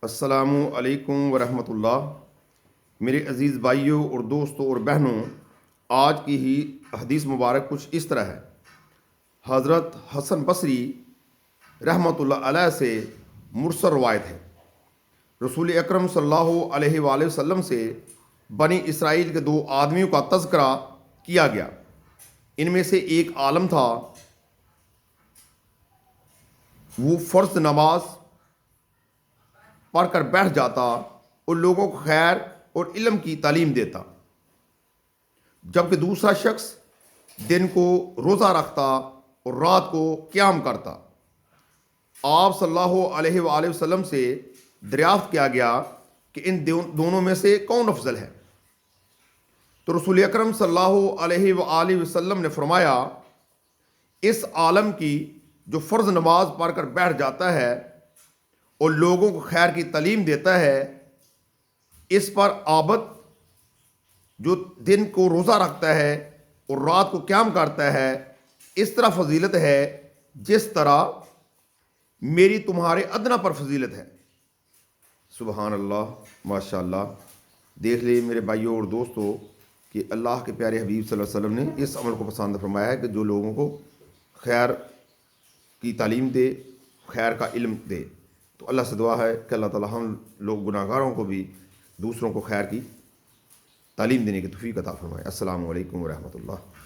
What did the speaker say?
السلام علیکم ورحمۃ اللہ۔ میرے عزیز بھائیوں اور دوستوں اور بہنوں، آج کی ہی حدیث مبارک کچھ اس طرح ہے۔ حضرت حسن بصری رحمۃ اللہ علیہ سے مرسل روایت ہے، رسول اکرم صلی اللہ علیہ وآلہ وسلم سے بنی اسرائیل کے دو آدمیوں کا تذکرہ کیا گیا۔ ان میں سے ایک عالم تھا، وہ فرض نماز پڑھ کر بیٹھ جاتا اور لوگوں کو خیر اور علم کی تعلیم دیتا، جبکہ دوسرا شخص دن کو روزہ رکھتا اور رات کو قیام کرتا۔ آپ صلی اللہ علیہ وآلہ وسلم سے دریافت کیا گیا کہ ان دونوں میں سے کون افضل ہے؟ تو رسول اکرم صلی اللہ علیہ وآلہ وسلم نے فرمایا، اس عالم کی جو فرض نماز پڑھ کر بیٹھ جاتا ہے اور لوگوں کو خیر کی تعلیم دیتا ہے، اس پر عابد جو دن کو روزہ رکھتا ہے اور رات کو قیام کرتا ہے، اس طرح فضیلت ہے جس طرح میری تمہارے ادنا پر فضیلت ہے۔ سبحان اللہ، ماشاء اللہ۔ دیکھ لیں میرے بھائیوں اور دوستوں کہ اللہ کے پیارے حبیب صلی اللہ علیہ وسلم نے اس عمل کو پسند فرمایا ہے کہ جو لوگوں کو خیر کی تعلیم دے، خیر کا علم دے۔ تو اللہ سے دعا ہے کہ اللہ تعالی ہم لوگ گناہ گاروں کو بھی دوسروں کو خیر کی تعلیم دینے کی توفیق عطا فرمائے۔ السلام علیکم ورحمۃ اللہ۔